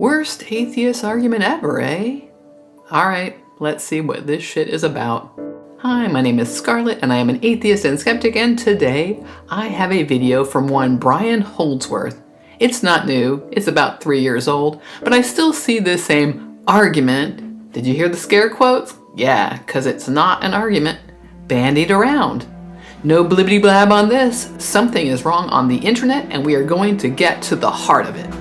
Worst atheist argument ever, eh? Alright, let's see what this shit is about. Hi, my name is Scarlett and I am an atheist and skeptic, and today I have a video from one Brian Holdsworth. It's not new, it's about 3 years old, but I still see this same argument. Did you hear the scare quotes? Yeah, cause it's not an argument. Bandied around. No blibbity blab on this. Something is wrong on the internet and we are going to get to the heart of it.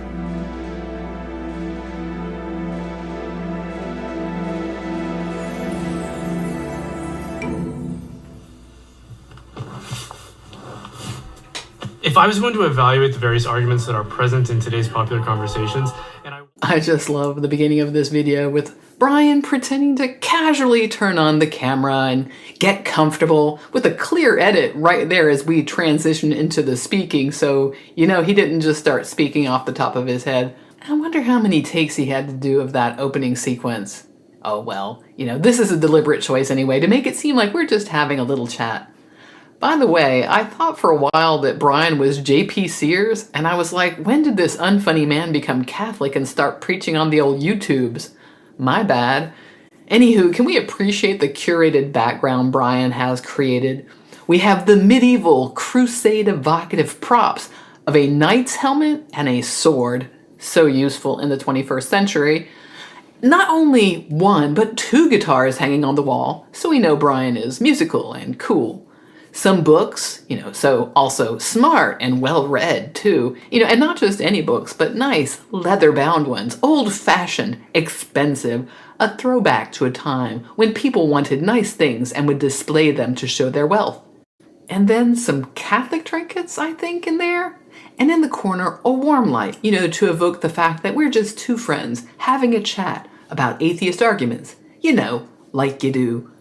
If I was going to evaluate the various arguments that are present in today's popular conversations, I just love the beginning of this video with Brian pretending to casually turn on the camera and get comfortable with a clear edit right there as we transition into the speaking, so you know he didn't just start speaking off the top of his head. I wonder how many takes he had to do of that opening sequence. Oh well, you know, this is a deliberate choice anyway to make it seem like we're just having a little chat. By the way, I thought for a while that Brian was J.P. Sears, and I was like, when did this unfunny man become Catholic and start preaching on the old YouTubes? My bad. Anywho, can we appreciate the curated background Brian has created? We have the medieval, crusade evocative props of a knight's helmet and a sword, so useful in the 21st century. Not only one, but two guitars hanging on the wall, so we know Brian is musical and cool. Some books, so also smart and well-read too, and not just any books, but nice leather-bound ones, old-fashioned, expensive, a throwback to a time when people wanted nice things and would display them to show their wealth. And then some Catholic trinkets, I think, in there. And in the corner, a warm light, to evoke the fact that we're just two friends having a chat about atheist arguments, like you do.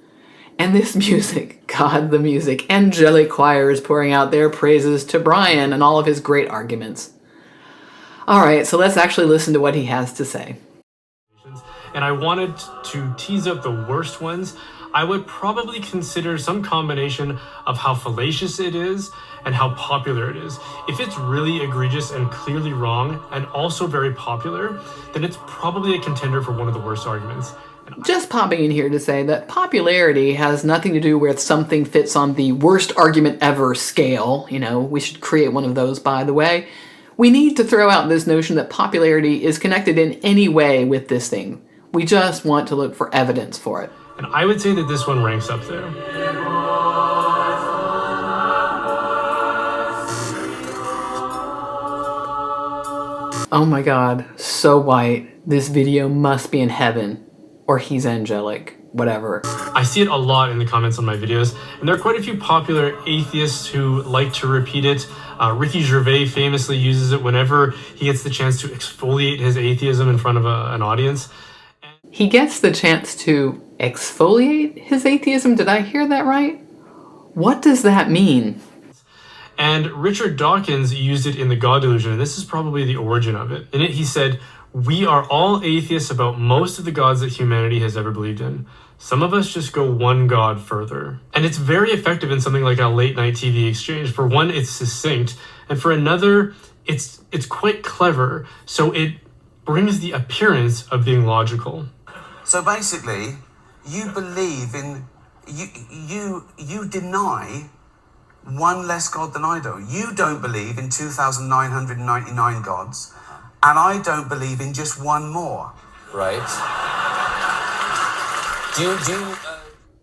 And this music, God, the music, angelic choirs pouring out their praises to Brian and all of his great arguments. All right, so let's actually listen to what he has to say. And I wanted to tease out the worst ones. I would probably consider some combination of how fallacious it is and how popular it is. If it's really egregious and clearly wrong and also very popular, then it's probably a contender for one of the worst arguments. Just popping in here to say that popularity has nothing to do with something fits on the worst argument ever scale. We should create one of those, by the way. We need to throw out this notion that popularity is connected in any way with this thing. We just want to look for evidence for it. And I would say that this one ranks up there. Oh my god, so white. This video must be in heaven. Or he's angelic, whatever. I see it a lot in the comments on my videos, and there are quite a few popular atheists who like to repeat it. Ricky Gervais famously uses it whenever he gets the chance to exfoliate his atheism in front of an audience. He gets the chance to exfoliate his atheism? Did I hear that right? What does that mean? And Richard Dawkins used it in The God Delusion, and this is probably the origin of it. In it, he said, "We are all atheists about most of the gods that humanity has ever believed in. Some of us just go one god further." And it's very effective in something like a late night TV exchange. For one, it's succinct, and for another, it's quite clever, so it brings the appearance of being logical. So basically, you believe in, you deny one less god than I do. You don't believe in 2,999 gods, and I don't believe in just one more. Right.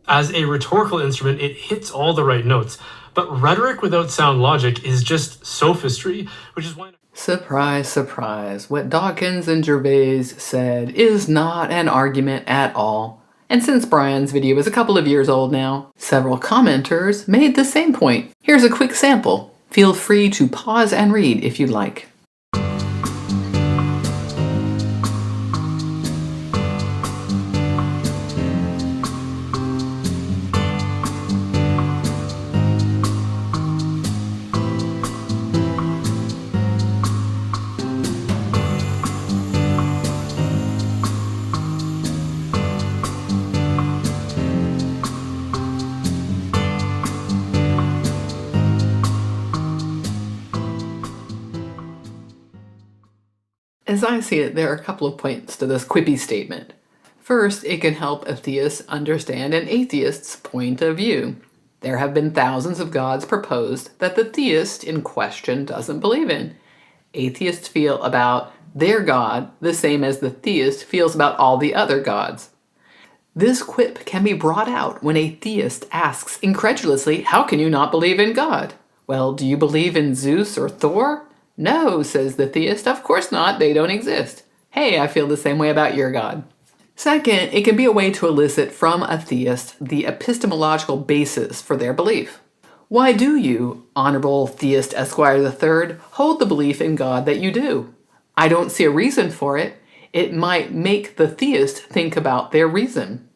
As a rhetorical instrument, it hits all the right notes. But rhetoric without sound logic is just sophistry, which is why... Surprise, surprise. What Dawkins and Gervais said is not an argument at all. And since Brian's video is a couple of years old now, several commenters made the same point. Here's a quick sample. Feel free to pause and read if you'd like. As I see it, there are a couple of points to this quippy statement. First, it can help a theist understand an atheist's point of view. There have been thousands of gods proposed that the theist in question doesn't believe in. Atheists feel about their God the same as the theist feels about all the other gods. This quip can be brought out when a theist asks incredulously, "How can you not believe in God?" "Well, do you believe in Zeus or Thor?" "No," says the theist, "of course not, they don't exist." "Hey, I feel the same way about your God." Second, it can be a way to elicit from a theist the epistemological basis for their belief. Why do you, Honorable Theist Esquire III, hold the belief in God that you do? I don't see a reason for it. It might make the theist think about their reason.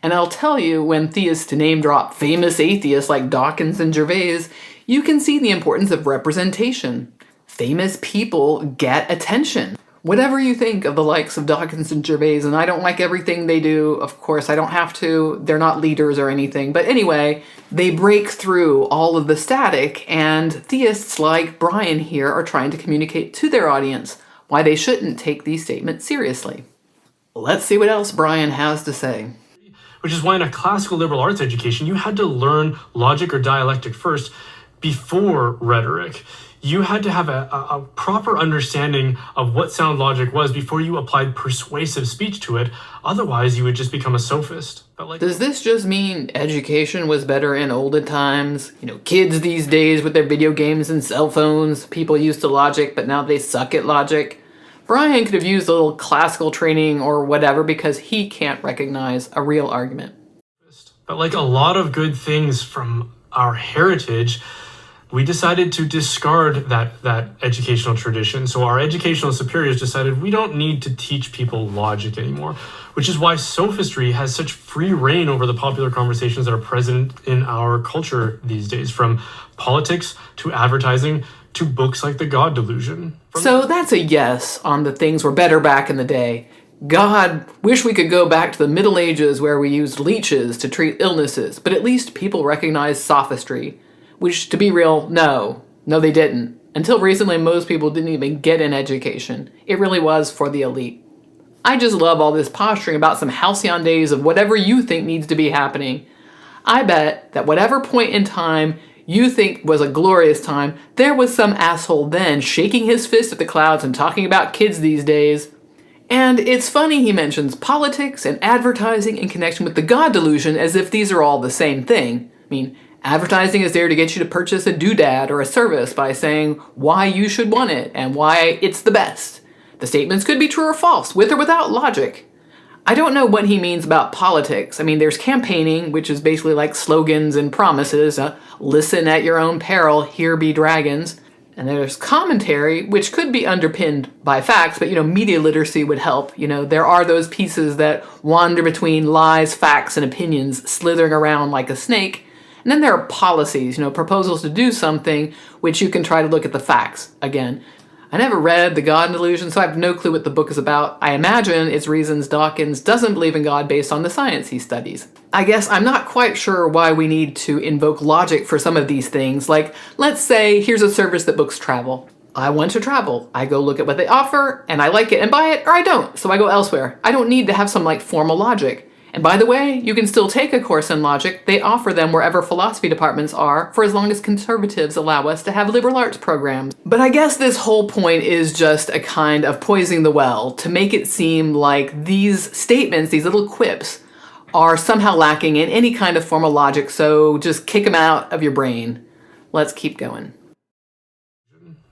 And I'll tell you, when theists name drop famous atheists like Dawkins and Gervais, you can see the importance of representation. Famous people get attention. Whatever you think of the likes of Dawkins and Gervais, and I don't like everything they do, of course I don't have to, they're not leaders or anything, but anyway, they break through all of the static, and theists like Brian here are trying to communicate to their audience why they shouldn't take these statements seriously. Let's see what else Brian has to say. Which is why in a classical liberal arts education, you had to learn logic or dialectic first before rhetoric. You had to have a proper understanding of what sound logic was before you applied persuasive speech to it. Otherwise, you would just become a sophist. Does this just mean education was better in olden times? Kids these days with their video games and cell phones, people used to logic, but now they suck at logic? Brian could have used a little classical training or whatever because he can't recognize a real argument. But like a lot of good things from our heritage, we decided to discard that educational tradition. So our educational superiors decided we don't need to teach people logic anymore, which is why sophistry has such free reign over the popular conversations that are present in our culture these days, from politics to advertising to books like The God Delusion. So that's a yes on the things were better back in the day. God, wish we could go back to the Middle Ages where we used leeches to treat illnesses, but at least people recognized sophistry. Which, to be real, no, they didn't. Until recently, most people didn't even get an education. It really was for the elite. I just love all this posturing about some halcyon days of whatever you think needs to be happening. I bet that whatever point in time you think was a glorious time, there was some asshole then shaking his fist at the clouds and talking about kids these days. And it's funny he mentions politics and advertising in connection with the God Delusion as if these are all the same thing. I mean, advertising is there to get you to purchase a doodad or a service by saying why you should want it and why it's the best. The statements could be true or false, with or without logic. I don't know what he means about politics. I mean, there's campaigning, which is basically like slogans and promises. Listen at your own peril, here be dragons. And there's commentary, which could be underpinned by facts, but, media literacy would help. There are those pieces that wander between lies, facts, and opinions, slithering around like a snake. And then there are policies, proposals to do something, which you can try to look at the facts. Again, I never read The God Delusion, so I have no clue what the book is about. I imagine it's reasons Dawkins doesn't believe in God based on the science he studies. I guess I'm not quite sure why we need to invoke logic for some of these things. Like, let's say here's a service that books travel. I want to travel. I go look at what they offer, and I like it and buy it, or I don't, so I go elsewhere. I don't need to have some formal logic. And by the way, you can still take a course in logic. They offer them wherever philosophy departments are, for as long as conservatives allow us to have liberal arts programs. But I guess this whole point is just a kind of poisoning the well to make it seem like these statements, these little quips, are somehow lacking in any kind of formal logic, so just kick them out of your brain. Let's keep going.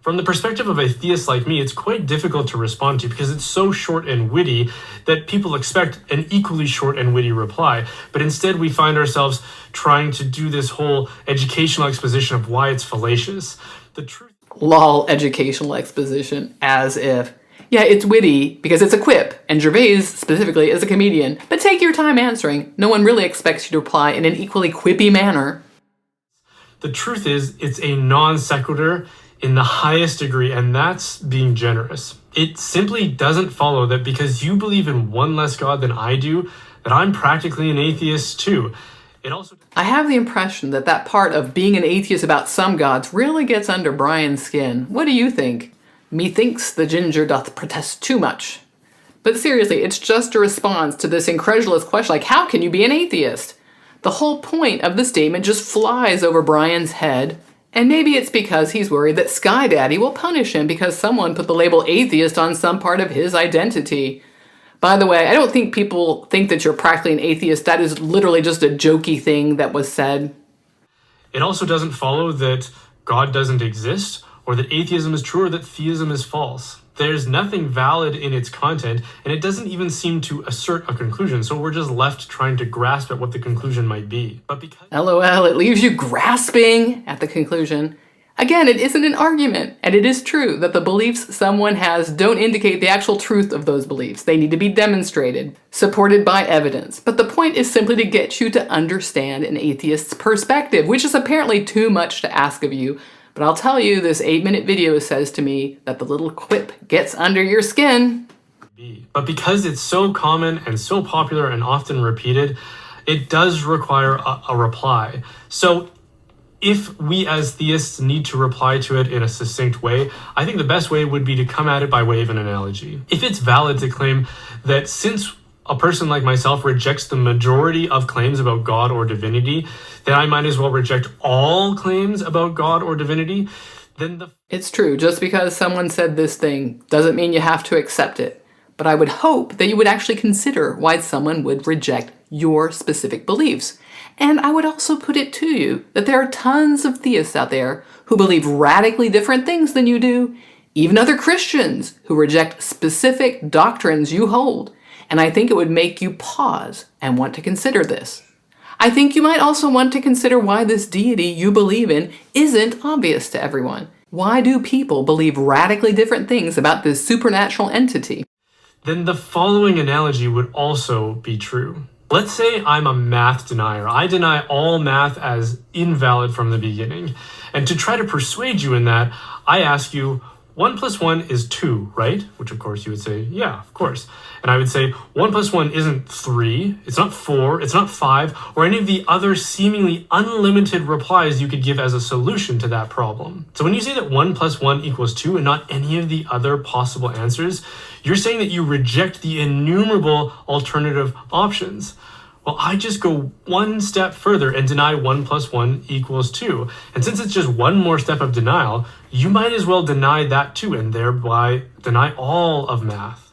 From the perspective of a theist like me, it's quite difficult to respond to because it's so short and witty that people expect an equally short and witty reply. But instead, we find ourselves trying to do this whole educational exposition of why it's fallacious. The truth. Lol, educational exposition, as if. Yeah, it's witty because it's a quip, and Gervais specifically is a comedian. But take your time answering. No one really expects you to reply in an equally quippy manner. The truth is, it's a non sequitur in the highest degree, and that's being generous. It simply doesn't follow that because you believe in one less God than I do, that I'm practically an atheist too. I have the impression that part of being an atheist about some gods really gets under Brian's skin. What do you think? Methinks the ginger doth protest too much. But seriously, it's just a response to this incredulous question, like, how can you be an atheist? The whole point of the statement just flies over Brian's head, and maybe it's because he's worried that Sky Daddy will punish him because someone put the label atheist on some part of his identity. By the way, I don't think people think that you're practically an atheist. That is literally just a jokey thing that was said. It also doesn't follow that God doesn't exist, or that atheism is true, or that theism is false. There's nothing valid in its content, and it doesn't even seem to assert a conclusion, so we're just left trying to grasp at what the conclusion might be. But because LOL, it leaves you grasping at the conclusion. Again, it isn't an argument, and it is true that the beliefs someone has don't indicate the actual truth of those beliefs. They need to be demonstrated, supported by evidence. But the point is simply to get you to understand an atheist's perspective, which is apparently too much to ask of you. But I'll tell you, this 8-minute video says to me that the little quip gets under your skin. But because it's so common and so popular and often repeated, it does require a reply. So if we as theists need to reply to it in a succinct way, I think the best way would be to come at it by way of an analogy. If it's valid to claim that since a person like myself rejects the majority of claims about God or divinity, then I might as well reject all claims about God or divinity, then It's true, just because someone said this thing doesn't mean you have to accept it. But I would hope that you would actually consider why someone would reject your specific beliefs. And I would also put it to you that there are tons of theists out there who believe radically different things than you do, even other Christians who reject specific doctrines you hold. And I think it would make you pause and want to consider this. I think you might also want to consider why this deity you believe in isn't obvious to everyone. Why do people believe radically different things about this supernatural entity? Then the following analogy would also be true. Let's say I'm a math denier. I deny all math as invalid from the beginning. And to try to persuade you in that, I ask you, 1 + 1 is 2, right? Which of course you would say, yeah, of course. And I would say 1 + 1 isn't 3, it's not 4, it's not 5, or any of the other seemingly unlimited replies you could give as a solution to that problem. So when you say that 1 + 1 = 2 and not any of the other possible answers, you're saying that you reject the innumerable alternative options. Well, I just go one step further and deny 1 + 1 = 2. And since it's just one more step of denial, you might as well deny that too, and thereby deny all of math.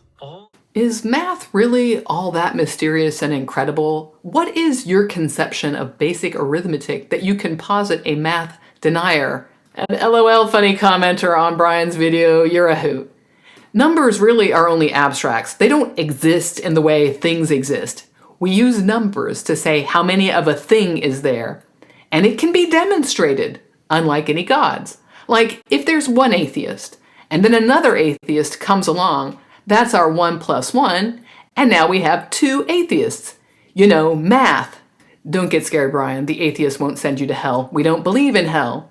Is math really all that mysterious and incredible? What is your conception of basic arithmetic that you can posit a math denier? And LOL funny commenter on Brian's video, you're a hoot. Numbers really are only abstracts. They don't exist in the way things exist. We use numbers to say how many of a thing is there. And it can be demonstrated, unlike any gods. Like, if there's one atheist, and then another atheist comes along, that's our 1 + 1, and now we have 2 atheists. You know, math. Don't get scared, Brian. The atheist won't send you to hell. We don't believe in hell.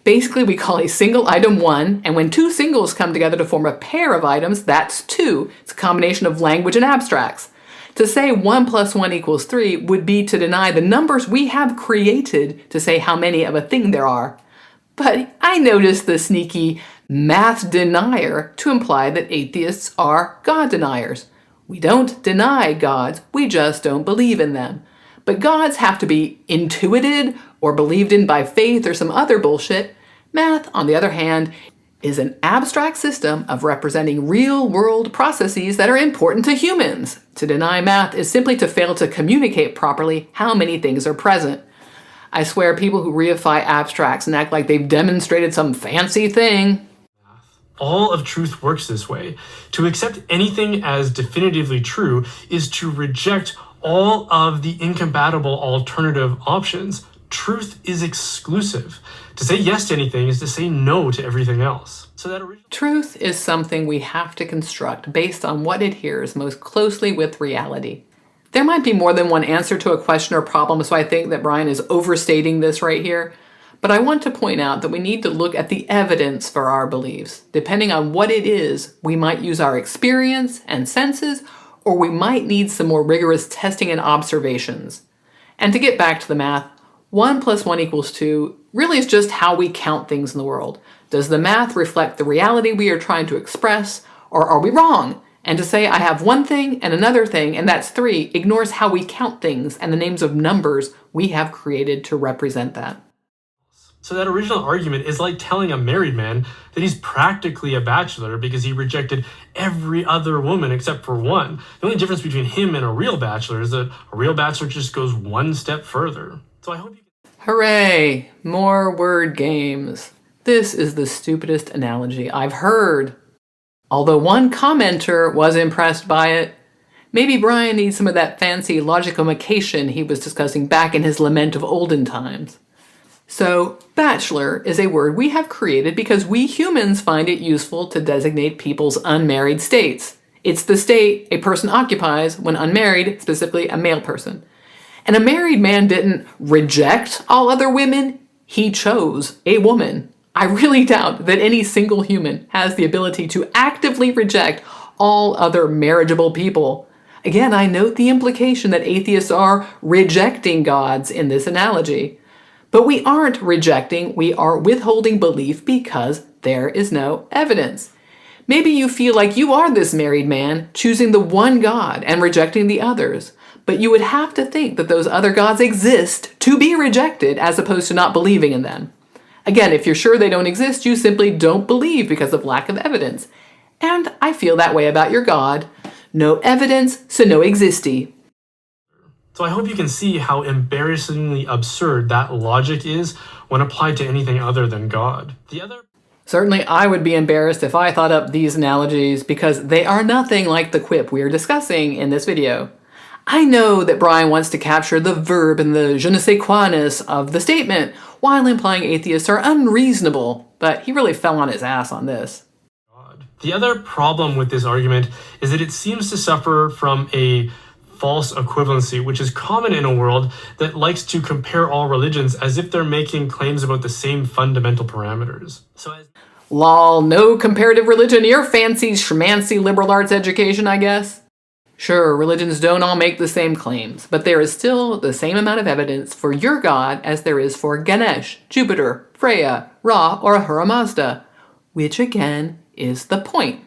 Basically, we call a single item 1, and when 2 singles come together to form a pair of items, that's 2. It's a combination of language and abstracts. To say 1 + 1 = 3 would be to deny the numbers we have created to say how many of a thing there are. But I noticed the sneaky math denier to imply that atheists are God deniers. We don't deny gods, we just don't believe in them. But gods have to be intuited or believed in by faith or some other bullshit. Math, on the other hand, is an abstract system of representing real-world processes that are important to humans. To deny math is simply to fail to communicate properly how many things are present. I swear people who reify abstracts and act like they've demonstrated some fancy thing. All of truth works this way. To accept anything as definitively true is to reject all of the incompatible alternative options. Truth is exclusive. To say yes to anything is to say no to everything else. So that Truth is something we have to construct based on what adheres most closely with reality. There might be more than one answer to a question or problem, so I think that Brian is overstating this right here. But I want to point out that we need to look at the evidence for our beliefs. Depending on what it is, we might use our experience and senses, or we might need some more rigorous testing and observations. And to get back to the math, 1 + 1 = 2 really is just how we count things in the world. Does the math reflect the reality we are trying to express, or are we wrong? And to say I have one thing and another thing, and that's three, ignores how we count things and the names of numbers we have created to represent that. So that original argument is like telling a married man that he's practically a bachelor because he rejected every other woman except for one. The only difference between him and a real bachelor is that a real bachelor just goes one step further. So I hope you can... Hooray! More word games. This is the stupidest analogy I've heard. Although one commenter was impressed by it. Maybe Brian needs some of that fancy logicomacation he was discussing back in his lament of olden times. So, bachelor is a word we have created because we humans find it useful to designate people's unmarried states. It's the state a person occupies when unmarried, specifically a male person. And a married man didn't reject all other women, he chose a woman. I really doubt that any single human has the ability to actively reject all other marriageable people. Again, I note the implication that atheists are rejecting gods in this analogy. But we aren't rejecting, we are withholding belief because there is no evidence. Maybe you feel like you are this married man, choosing the one God and rejecting the others. But you would have to think that those other gods exist to be rejected as opposed to not believing in them. Again, if you're sure they don't exist, you simply don't believe because of lack of evidence. And I feel that way about your God. No evidence, so no existy. So I hope you can see how embarrassingly absurd that logic is when applied to anything other than God. Certainly I would be embarrassed if I thought up these analogies because they are nothing like the quip we are discussing in this video. I know that Brian wants to capture the verb and the je ne sais quoi-ness of the statement while implying atheists are unreasonable, but he really fell on his ass on this. The other problem with this argument is that it seems to suffer from a false equivalency, which is common in a world that likes to compare all religions as if they're making claims about the same fundamental parameters. Lol, no comparative religion, your fancy schmancy liberal arts education, I guess. Sure, religions don't all make the same claims, but there is still the same amount of evidence for your God as there is for Ganesh, Jupiter, Freya, Ra, or Ahura Mazda, which again is the point.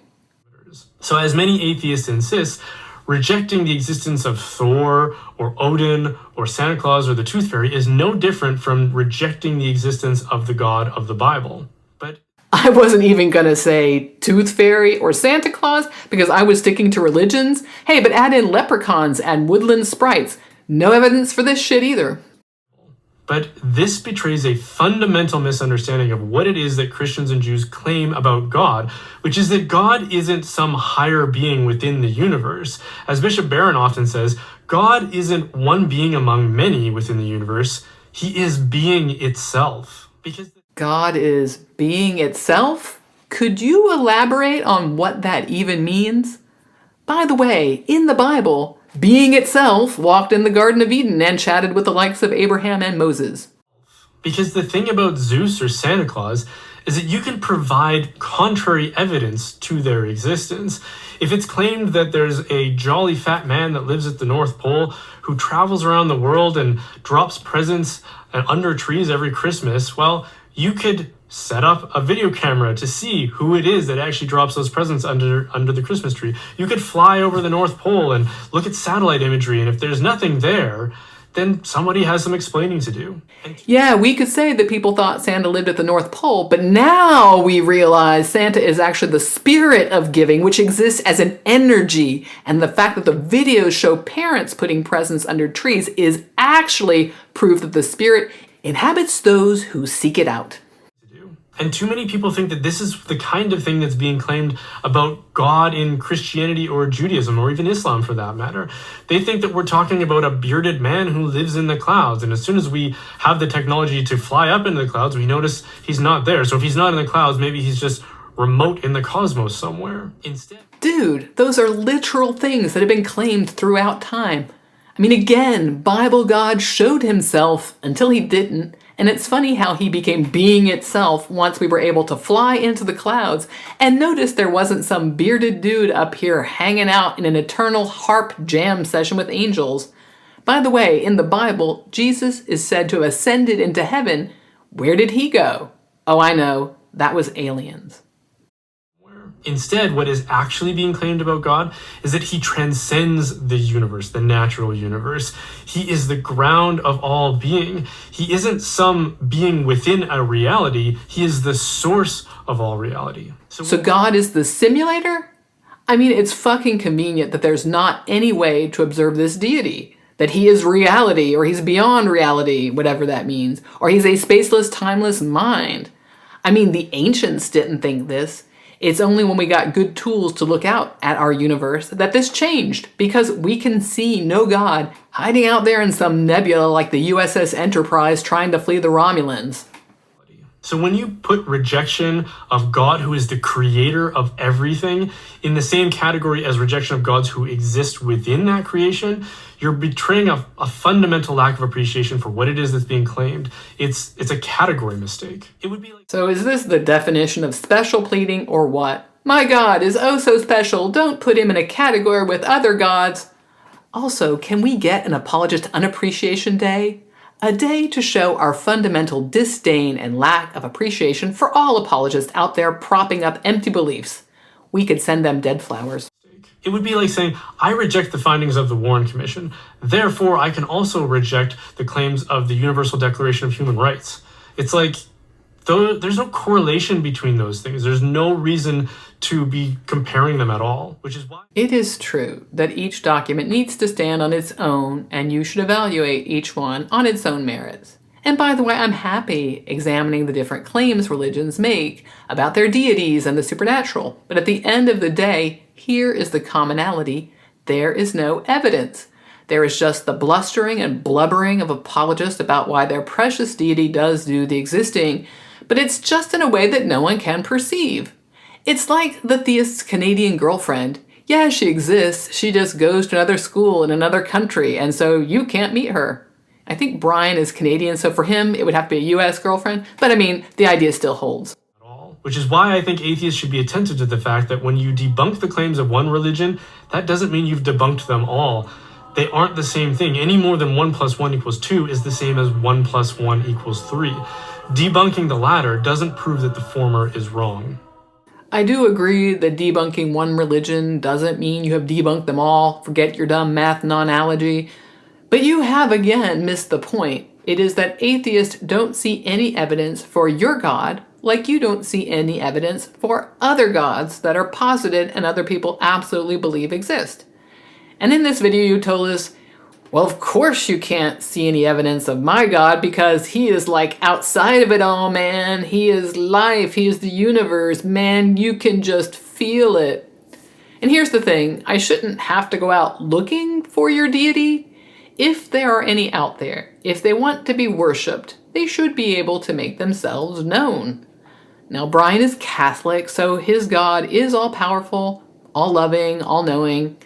So as many atheists insist, rejecting the existence of Thor or Odin or Santa Claus or the Tooth Fairy is no different from rejecting the existence of the God of the Bible. But I wasn't even gonna say Tooth Fairy or Santa Claus because I was sticking to religions. Hey, but add in leprechauns and woodland sprites. No evidence for this shit either. But this betrays a fundamental misunderstanding of what it is that Christians and Jews claim about God, which is that God isn't some higher being within the universe. As Bishop Barron often says, God isn't one being among many within the universe. He is being itself. Because God is being itself? Could you elaborate on what that even means? By the way, in the Bible, being itself walked in the Garden of Eden and chatted with the likes of Abraham and Moses. Because the thing about Zeus or Santa Claus is that you can provide contrary evidence to their existence. If it's claimed that there's a jolly fat man that lives at the North Pole who travels around the world and drops presents under trees every Christmas, well, you could set up a video camera to see who it is that actually drops those presents under the Christmas tree. You could fly over the North Pole and look at satellite imagery, and if there's nothing there, then somebody has some explaining to do. Yeah, we could say that people thought Santa lived at the North Pole, but now we realize Santa is actually the spirit of giving, which exists as an energy, and the fact that the videos show parents putting presents under trees is actually proof that the spirit inhabits those who seek it out. And too many people think that this is the kind of thing that's being claimed about God in Christianity or Judaism, or even Islam for that matter. They think that we're talking about a bearded man who lives in the clouds. And as soon as we have the technology to fly up into the clouds, we notice he's not there. So if he's not in the clouds, maybe he's just remote in the cosmos somewhere. Instead, dude, those are literal things that have been claimed throughout time. I mean, again, Bible God showed himself until he didn't. And it's funny how he became being itself once we were able to fly into the clouds and notice there wasn't some bearded dude up here hanging out in an eternal harp jam session with angels. By the way, in the Bible, Jesus is said to have ascended into heaven Where did he go? Oh, I know. That was aliens. Instead, what is actually being claimed about God is that he transcends the universe, the natural universe. He is the ground of all being. He isn't some being within a reality. He is the source of all reality. So God is the simulator? I mean, it's fucking convenient that there's not any way to observe this deity. That he is reality, or he's beyond reality, whatever that means. Or he's a spaceless, timeless mind. I mean, the ancients didn't think this. It's only when we got good tools to look out at our universe that this changed, because we can see no God hiding out there in some nebula like the USS Enterprise trying to flee the Romulans. So when you put rejection of God, who is the creator of everything, in the same category as rejection of gods who exist within that creation, you're betraying a fundamental lack of appreciation for what it is that's being claimed. It's a category mistake. It would be like... So is this the definition of special pleading, or what? My God is oh so special, don't put him in a category with other gods. Also, can we get an Apologist Unappreciation Day? A day to show our fundamental disdain and lack of appreciation for all apologists out there propping up empty beliefs. We could send them dead flowers. It would be like saying, I reject the findings of the Warren Commission. Therefore, I can also reject the claims of the Universal Declaration of Human Rights. It's like, there's no correlation between those things. There's no reason to be comparing them at all, which is why... It is true that each document needs to stand on its own, and you should evaluate each one on its own merits. And by the way, I'm happy examining the different claims religions make about their deities and the supernatural. But at the end of the day, here is the commonality. There is no evidence. There is just the blustering and blubbering of apologists about why their precious deity does do the existing, but it's just in a way that no one can perceive. It's like the theist's Canadian girlfriend. Yeah, she exists, she just goes to another school in another country, and so you can't meet her. I think Brian is Canadian, so for him it would have to be a US girlfriend, but I mean, the idea still holds. Which is why I think atheists should be attentive to the fact that when you debunk the claims of one religion, that doesn't mean you've debunked them all. They aren't the same thing. Any more than 1 + 1 = 2 is the same as 1 + 1 = 3. Debunking the latter doesn't prove that the former is wrong. I do agree that debunking one religion doesn't mean you have debunked them all. Forget your dumb math non-analogy. But you have again missed the point. It is that atheists don't see any evidence for your God, like you don't see any evidence for other gods that are posited and other people absolutely believe exist. And in this video you told us, well, of course you can't see any evidence of my God because he is like outside of it all, man. He is life. He is the universe. Man, you can just feel it. And here's the thing. I shouldn't have to go out looking for your deity. If there are any out there, if they want to be worshipped, they should be able to make themselves known. Now, Brian is Catholic, so his God is all-powerful, all-loving, all-knowing.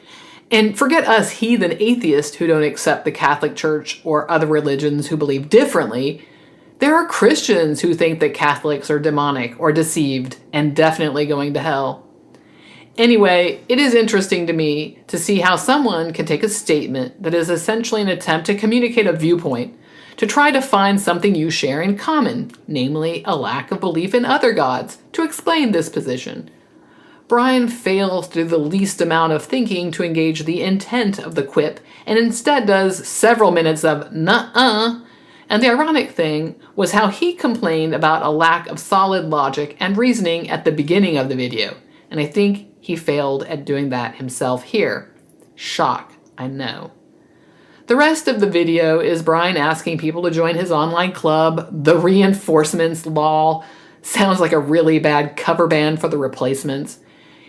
And forget us heathen atheists who don't accept the Catholic Church or other religions who believe differently. There are Christians who think that Catholics are demonic or deceived and definitely going to hell. Anyway, it is interesting to me to see how someone can take a statement that is essentially an attempt to communicate a viewpoint to try to find something you share in common, namely a lack of belief in other gods, to explain this position. Brian fails to do the least amount of thinking to engage the intent of the quip, and instead does several minutes of nuh-uh. And the ironic thing was how he complained about a lack of solid logic and reasoning at the beginning of the video, and I think he failed at doing that himself here. Shock, I know. The rest of the video is Brian asking people to join his online club, The Reinforcements Law. Sounds like a really bad cover band for The Replacements.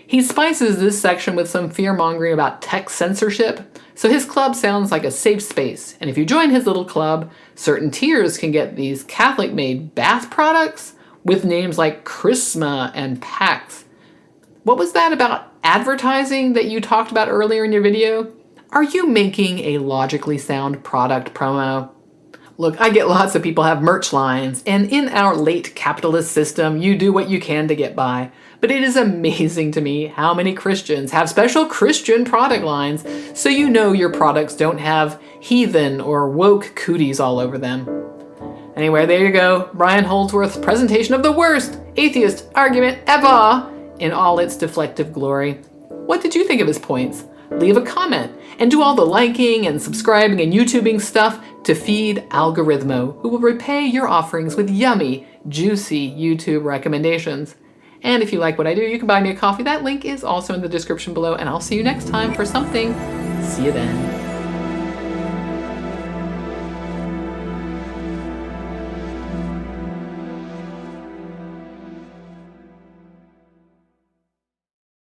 He spices this section with some fear-mongering about tech censorship, so his club sounds like a safe space, and if you join his little club, certain tiers can get these Catholic-made bath products with names like Chrisma and Pax. What was that about advertising that you talked about earlier in your video? Are you making a logically sound product promo? Look, I get lots of people have merch lines, and in our late capitalist system, you do what you can to get by. But it is amazing to me how many Christians have special Christian product lines, so you know your products don't have heathen or woke cooties all over them. Anyway, there you go. Brian Holdsworth's presentation of the worst atheist argument ever in all its deflective glory. What did you think of his points? Leave a comment and do all the liking and subscribing and YouTubing stuff to feed Algorithmo, who will repay your offerings with yummy, juicy YouTube recommendations. And if you like what I do, you can buy me a coffee. That link is also in the description below, and I'll see you next time for something. See you then.